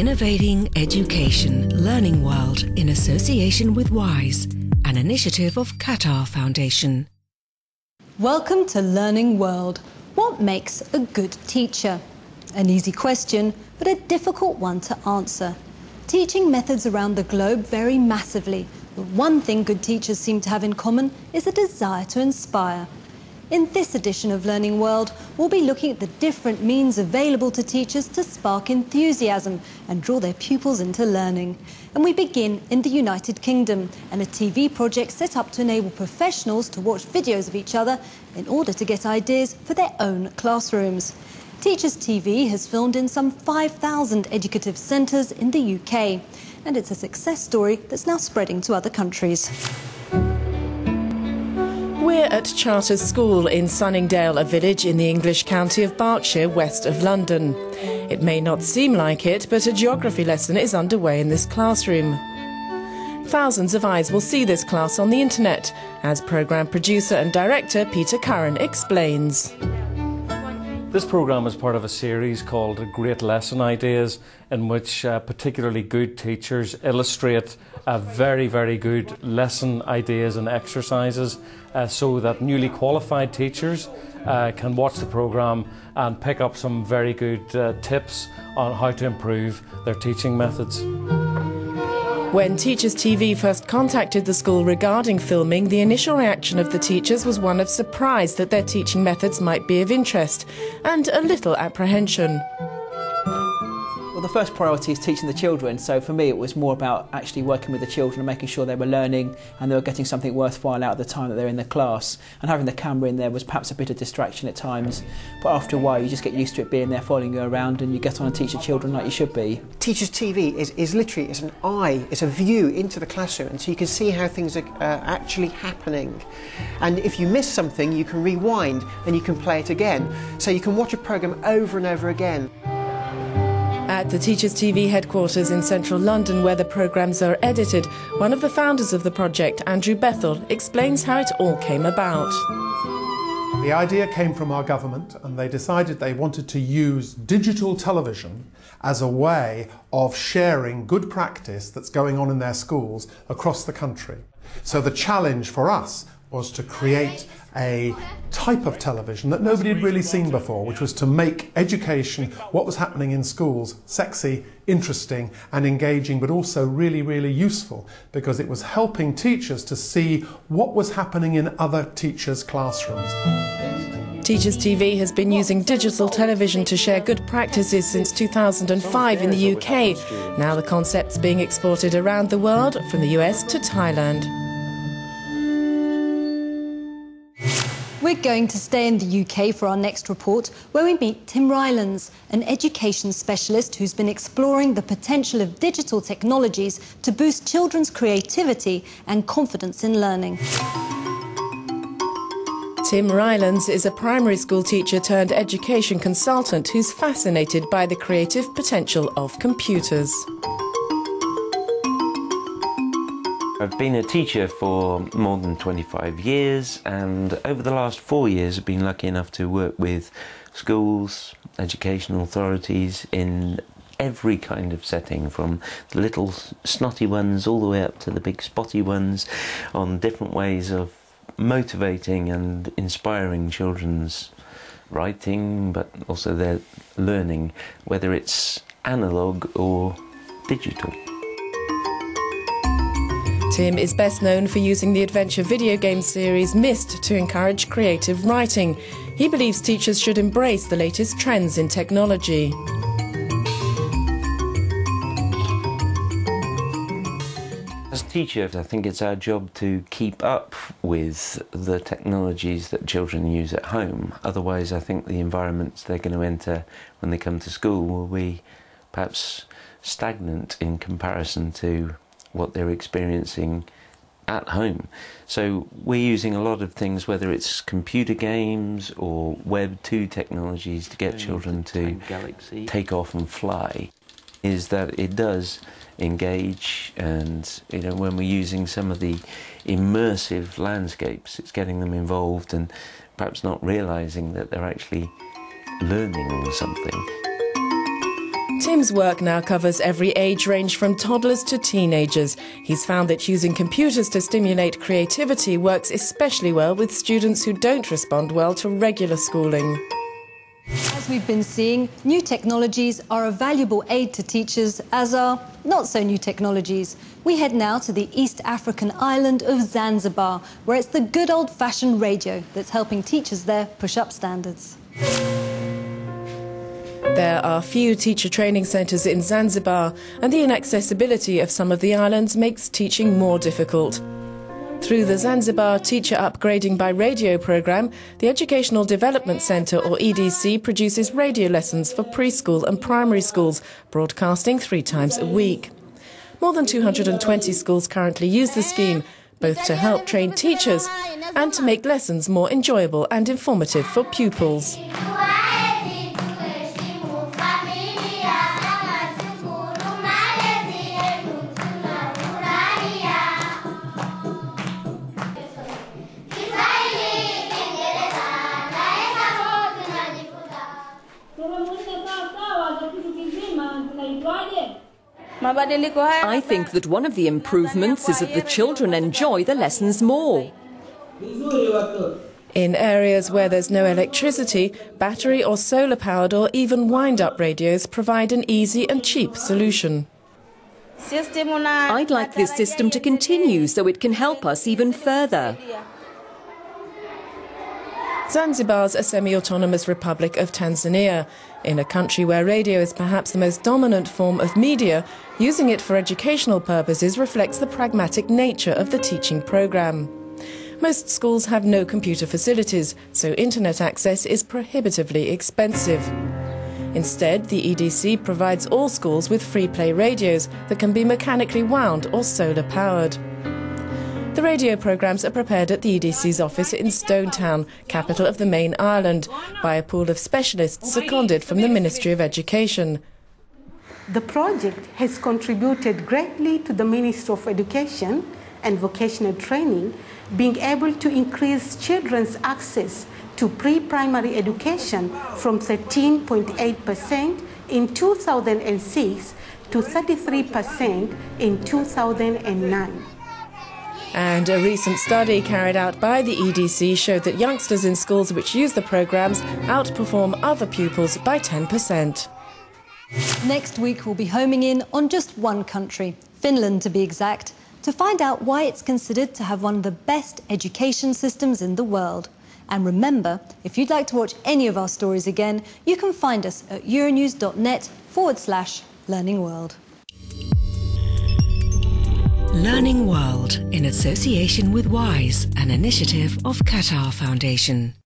Innovating Education Learning World in association with WISE, an initiative of Qatar Foundation. Welcome to Learning World. What makes a good teacher? An easy question, but a difficult one to answer. Teaching methods around the globe vary massively, but one thing good teachers seem to have in common is a desire to inspire. In this edition of Learning World, we'll be looking at the different means available to teachers to spark enthusiasm and draw their pupils into learning. And we begin in the United Kingdom and a TV project set up to enable professionals to watch videos of each other in order to get ideas for their own classrooms. Teachers TV has filmed in some 5,000 educative centres in the UK, and it's a success story that's now spreading to other countries. We're at Charters School in Sunningdale, a village in the English county of Berkshire, west of London. It may not seem like it, but a geography lesson is underway in this classroom. Thousands of eyes will see this class on the internet, as programme producer and director Peter Curran explains. This programme is part of a series called Great Lesson Ideas, in which particularly good teachers illustrate very, very good lesson ideas and exercises so that newly qualified teachers can watch the programme and pick up some very good tips on how to improve their teaching methods. When Teachers TV first contacted the school regarding filming, the initial reaction of the teachers was one of surprise that their teaching methods might be of interest and a little apprehension. Well, the first priority is teaching the children, so for me it was more about actually working with the children and making sure they were learning and they were getting something worthwhile out of the time that they're in the class. And having the camera in there was perhaps a bit of distraction at times, but after a while you just get used to it being there following you around and you get on and teach the children like you should be. Teachers TV is literally an eye, it's a view into the classroom, and so you can see how things are actually happening. And if you miss something you can rewind and you can play it again, so you can watch a programme over and over again. At the Teachers TV headquarters in central London, where the programmes are edited, one of the founders of the project, Andrew Bethel, explains how it all came about. The idea came from our government, and they decided they wanted to use digital television as a way of sharing good practice that's going on in their schools across the country. So the challenge for us was to create a type of television that nobody had really seen before, which was to make education, what was happening in schools, sexy, interesting and engaging, but also really, really useful, because it was helping teachers to see what was happening in other teachers' classrooms. Teachers TV has been using digital television to share good practices since 2005 in the UK. Now the concept's being exported around the world, from the US to Thailand. We're going to stay in the UK for our next report, where we meet Tim Rylands, an education specialist who's been exploring the potential of digital technologies to boost children's creativity and confidence in learning. Tim Rylands is a primary school teacher turned education consultant who's fascinated by the creative potential of computers. I've been a teacher for more than 25 years, and over the last 4 years I've been lucky enough to work with schools, educational authorities in every kind of setting, from the little snotty ones all the way up to the big spotty ones, on different ways of motivating and inspiring children's writing, but also their learning, whether it's analogue or digital. Tim is best known for using the adventure video game series Myst to encourage creative writing. He believes teachers should embrace the latest trends in technology. As teachers, I think it's our job to keep up with the technologies that children use at home. Otherwise, I think the environments they're going to enter when they come to school will be perhaps stagnant in comparison to what they're experiencing at home. So we're using a lot of things, whether it's computer games or Web 2 technologies, to get children to take off and fly, is that it does engage, and when we're using some of the immersive landscapes, it's getting them involved and perhaps not realising that they're actually learning something. Tim's work now covers every age range from toddlers to teenagers. He's found that using computers to stimulate creativity works especially well with students who don't respond well to regular schooling. As we've been seeing, new technologies are a valuable aid to teachers, as are not-so-new technologies. We head now to the East African island of Zanzibar, where it's the good old-fashioned radio that's helping teachers there push up standards. There are few teacher training centres in Zanzibar, and the inaccessibility of some of the islands makes teaching more difficult. Through the Zanzibar Teacher Upgrading by Radio programme, the Educational Development Centre, or EDC, produces radio lessons for preschool and primary schools, broadcasting 3 times a week. More than 220 schools currently use the scheme, both to help train teachers and to make lessons more enjoyable and informative for pupils. I think that one of the improvements is that the children enjoy the lessons more. In areas where there's no electricity, battery or solar-powered or even wind-up radios provide an easy and cheap solution. I'd like this system to continue so it can help us even further. Zanzibar's a semi-autonomous republic of Tanzania. In a country where radio is perhaps the most dominant form of media, using it for educational purposes reflects the pragmatic nature of the teaching programme. Most schools have no computer facilities, so internet access is prohibitively expensive. Instead, the EDC provides all schools with free-play radios that can be mechanically wound or solar-powered. The radio programmes are prepared at the EDC's office in Stone Town, capital of the main island, by a pool of specialists seconded from the Ministry of Education. The project has contributed greatly to the Ministry of Education and Vocational Training being able to increase children's access to pre-primary education from 13.8% in 2006 to 33% in 2009. And a recent study carried out by the EDC showed that youngsters in schools which use the programmes outperform other pupils by 10%. Next week we'll be homing in on just one country, Finland to be exact, to find out why it's considered to have one of the best education systems in the world. And remember, if you'd like to watch any of our stories again, you can find us at euronews.net/Learning World. Learning World in association with WISE, an initiative of Qatar Foundation.